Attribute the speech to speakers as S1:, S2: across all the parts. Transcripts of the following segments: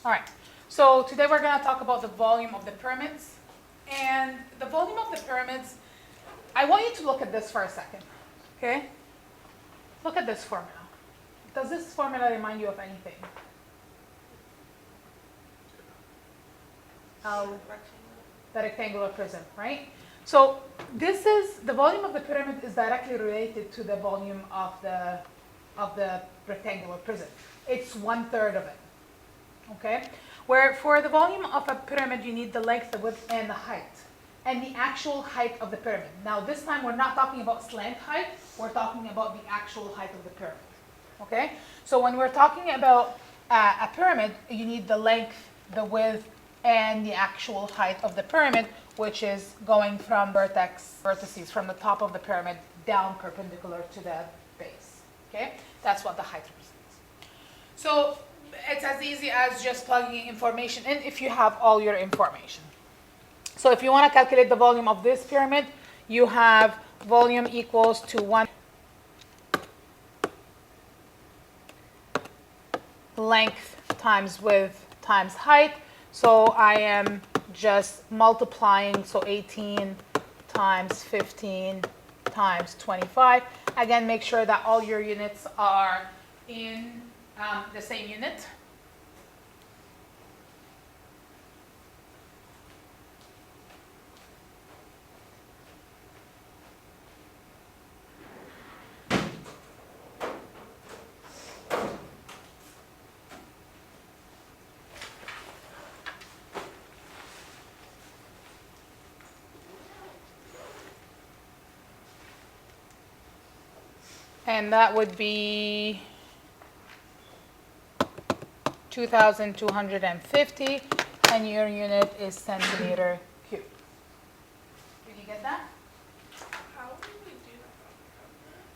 S1: All right, so today we're going to talk about the volume of the pyramids. And the volume of the pyramids, I want you to look at this for a second, okay? Look at this formula. Does this formula remind you of anything? The rectangular prism, right? So this is, the volume of the pyramid is directly related to the volume of the rectangular prism. It's 1/3 of it, okay? Where for the volume of a pyramid, you need the length, the width, and the height, and the actual height of the pyramid. Now this time we're not talking about slant height, we're talking about the actual height of the pyramid, okay? So when we're talking about a pyramid, you need the length, the width, and the actual height of the pyramid, which is going from vertices, from the top of the pyramid down perpendicular to the base, okay? That's what the height represents. So it's as easy as just plugging information in if you have all your information. So if you want to calculate the volume of this pyramid, you have volume equals to 1 length times width times height. So I am just multiplying, so 18 times 15 times 25. Again, make sure that all your units are in the same unit. And that would be 2,250, and your unit is centimeter cubed. Did you get that?
S2: How do we do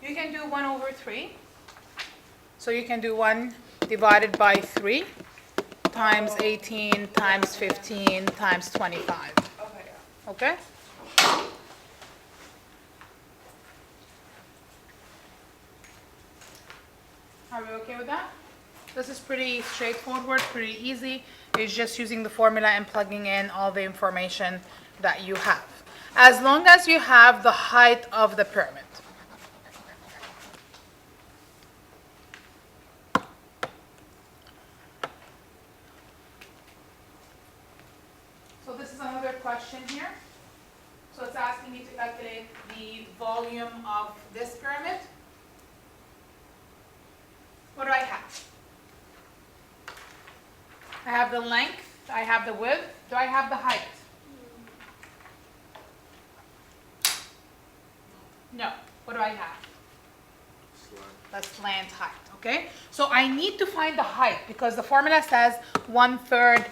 S2: that?
S1: You can do 1/3. So you can do 1 divided by 3 times 18 times 15 times 25.
S2: Okay, yeah.
S1: Okay? Are we okay with that? This is pretty straightforward, pretty easy. It's just using the formula and plugging in all the information that you have. As long as you have the height of the pyramid. So this is another question here. So it's asking me to calculate the volume of this pyramid. What do I have? I have the length, I have the width, do I have the height? No. What do I have? The slant height, okay? So I need to find the height because the formula says 1/3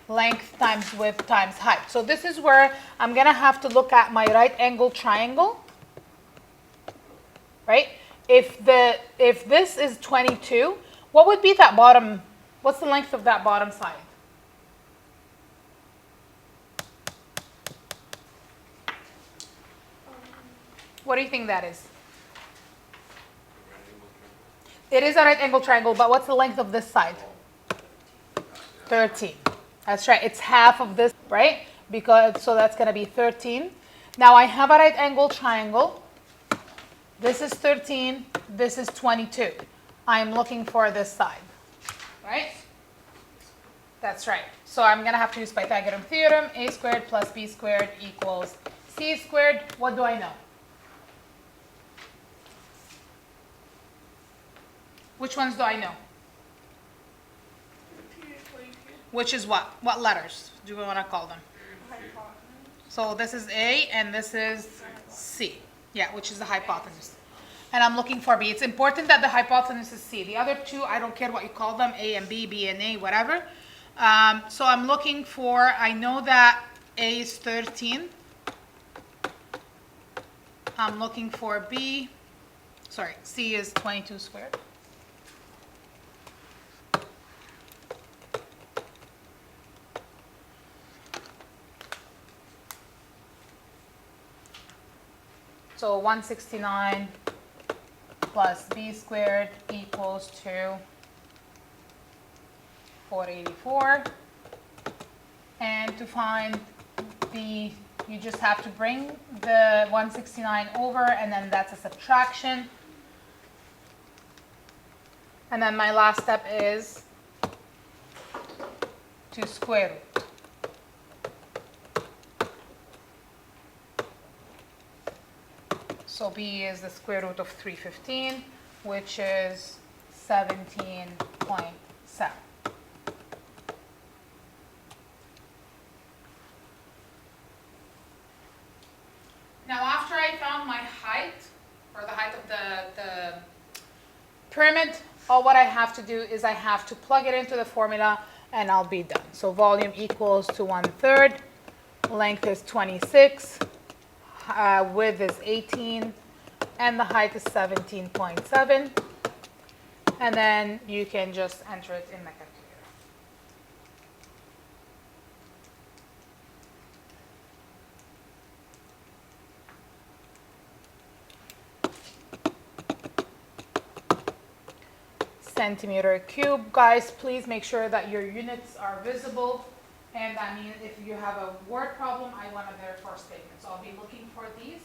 S1: length times width times height. So this is where I'm gonna have to look at my right angle triangle, right? If this is 22, what would be that bottom? What's the length of that bottom side? What do you think that is? It is a right angle triangle, but what's the length of this side? 13. That's right. It's half of this, right? Because so that's going to be 13. Now I have a right angle triangle. This is 13, this is 22. I'm looking for this side, right? That's right. So I'm going to have to use Pythagorean theorem. A squared plus b squared equals c squared. What do I know? Which ones do I know? Which is what? What letters do we want to call them? So this is A and this is C. Yeah, which is the hypotenuse. And I'm looking for B. It's important that the hypotenuse is C. The other two, I don't care what you call them, A and B, B and A, whatever. So I'm looking for, I know that A is 13. I'm looking for B, sorry, C is 22 squared. So 169 plus b squared equals to 484. And to find the, you just have to bring the 169 over, and then that's a subtraction. And then my last step is to square root. So B is the square root of 315, which is 17.7. Now, after I found my height, or the height of the pyramid, all what I have to do is I have to plug it into the formula and I'll be done. So volume equals to 1/3, length is 26, width is 18, and the height is 17.7. And then you can just enter it in the calculator. Centimeter cube. Guys, please make sure that your units are visible. And I mean, if you have a word problem, I want a therefore statement. So I'll be looking for these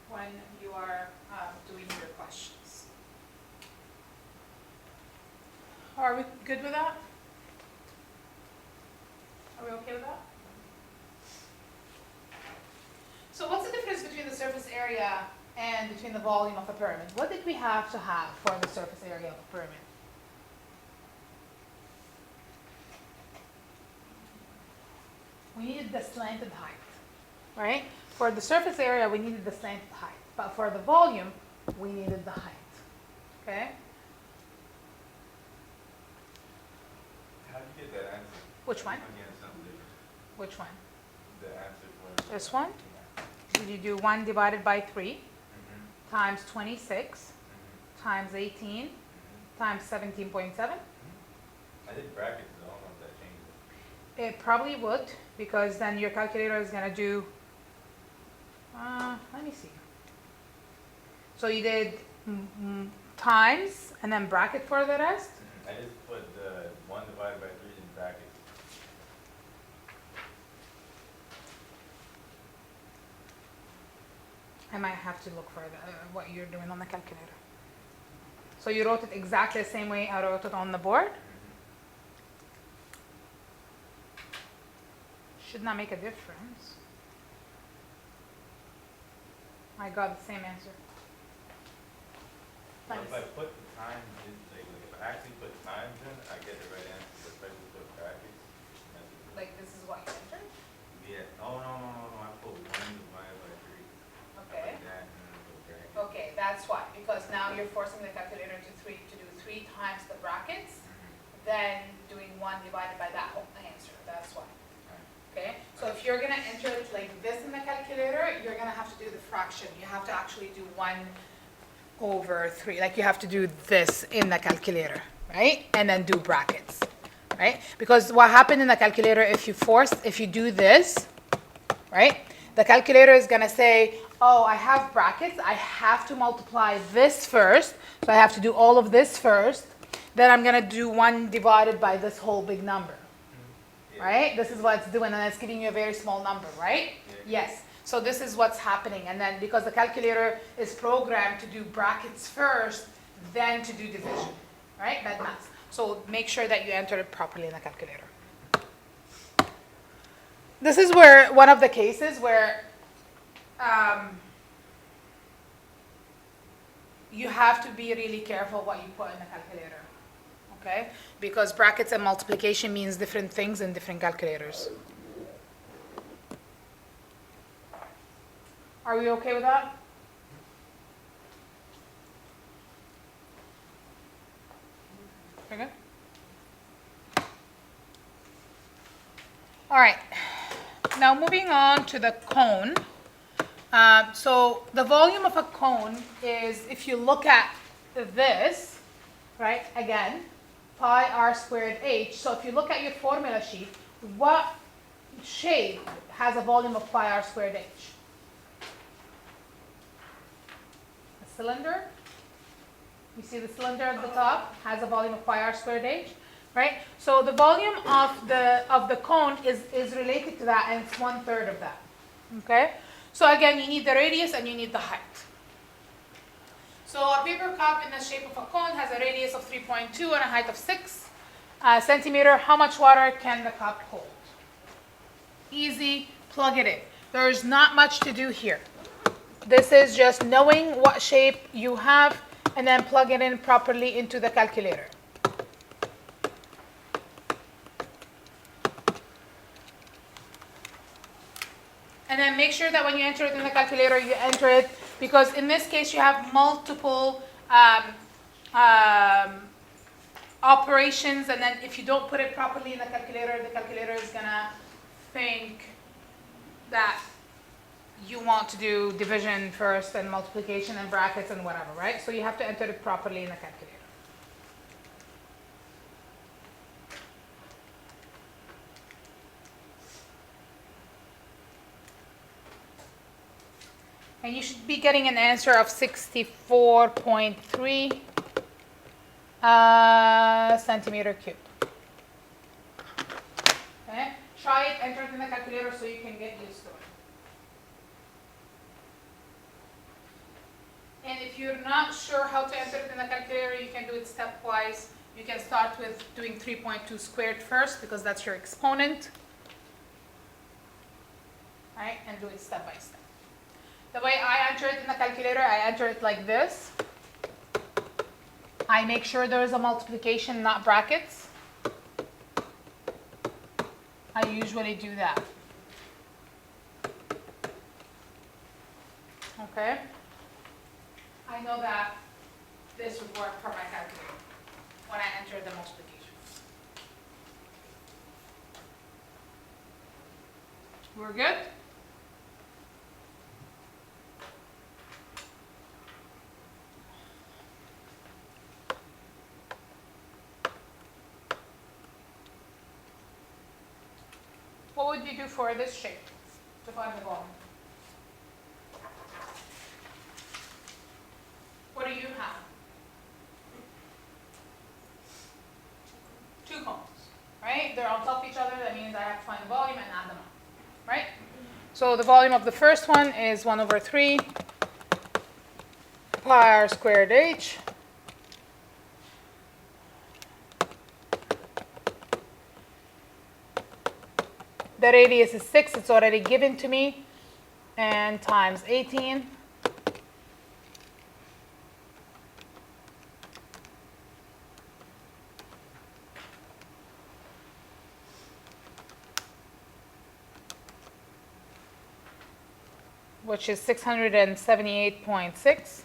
S1: when you are doing your questions. Are we good with that? Are we okay with that? So what's the difference between the surface area and between the volume of a pyramid? What did we have to have for the surface area of a pyramid? We needed the slanted height, right? For the surface area, we needed the slanted height. But for the volume, we needed the height, okay?
S3: How did you get that answer?
S1: Which one?
S3: Again, something different.
S1: Which one?
S3: The answer for
S1: This one?
S3: Yeah.
S1: Did you do 1 divided by 3
S3: Mm-hmm.
S1: times 26
S3: Mm-hmm.
S1: times 18
S3: Mm-hmm.
S1: times 17.7?
S3: I did brackets, so I don't know if that changes it.
S1: It probably would, because then your calculator is going to do, let me see. So you did times and then bracket for the rest?
S3: I just put the 1 divided by 3 in brackets.
S1: I might have to look for what you're doing on the calculator. So you wrote it exactly the same way I wrote it on the board? Should not make a difference. I got the same answer.
S3: Well, if I put the times in, like if I actually put times in, I get the right answer. But if I just put brackets, that's it.
S1: Like this is what you entered?
S3: Yeah. Oh, no. I put 1 divided by 3.
S1: Okay.
S3: I put that and then I put brackets.
S1: Okay, that's why, because now you're forcing the calculator to do 3 times the brackets, then doing 1 divided by that whole answer. That's why. Okay, so if you're going to enter it like this in the calculator, you're going to have to do the fraction. You have to actually do 1/3. Like you have to do this in the calculator, right? And then do brackets, right? Because what happened in the calculator, if you do this, right? The calculator is going to say, oh, I have brackets. I have to multiply this first. So I have to do all of this first. Then I'm going to do 1 divided by this whole big number. Right? This is what it's doing, and it's giving you a very small number, right?
S3: Yeah.
S1: Yes. So this is what's happening. And then because the calculator is programmed to do brackets first, then to do division, right? Bad math. So make sure that you enter it properly in the calculator. This is where one of the cases where you have to be really careful what you put in the calculator. Okay? Because brackets and multiplication means different things in different calculators. Are we okay with that? We're good? All right. Now moving on to the cone. So the volume of a cone is, if you look at this, right, again, pi r squared h. So if you look at your formula sheet, what shape has a volume of pi r squared h? A cylinder? You see the cylinder at the top has a volume of pi r squared h? right? So the volume of the cone is related to that, and it's 1/3 of that. Okay? So again, you need the radius and you need the height. So a paper cup in the shape of a cone has a radius of 3.2 and a height of 6 centimeter. How much water can the cup hold? Easy, plug it in. There's not much to do here. This is just knowing what shape you have and then plug it in properly into the calculator. And then make sure that when you enter it in the calculator, you enter it, because in this case you have multiple operations, and then if you don't put it properly in the calculator is gonna think that you want to do division first and multiplication and brackets and whatever, right? So you have to enter it properly in the calculator. And you should be getting an answer of 64.3 centimeter cubed. Okay? Try it, enter it in the calculator so you can get used to it. And if you're not sure how to enter it in the calculator, you can do it stepwise. You can start with doing 3.2 squared first, because that's your exponent. Right? And do it step by step. The way I enter it in the calculator, I enter it like this. I make sure there is a multiplication, not brackets. I usually do that. Okay? I know that this would work for my calculator when I enter the multiplication. We're good? What would you do for this shape to find the volume? What do you have? 2 cones, right? They're on top of each other. That means I have to find the volume and add them up, right? So the volume of the first one is 1/3 pi r squared h. The radius is 6, it's already given to me, and times 18. Which is 678.6.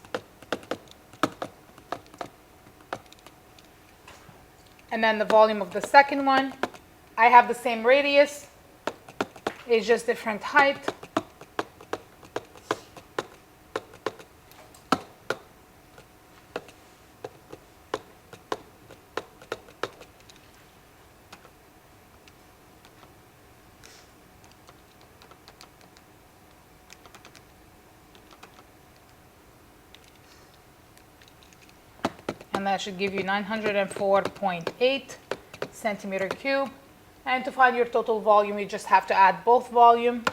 S1: And then the volume of the second one, I have the same radius. It's just different height. And that should give you 904.8 centimeter cube. And to find your total volume, you just have to add both volume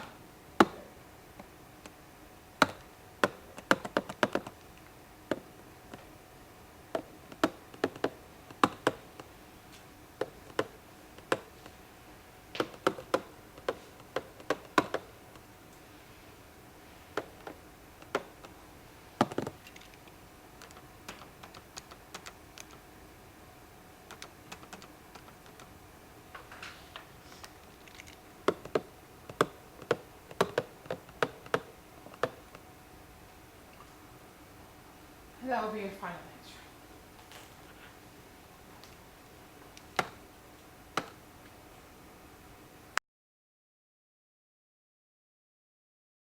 S1: that will be your final answer.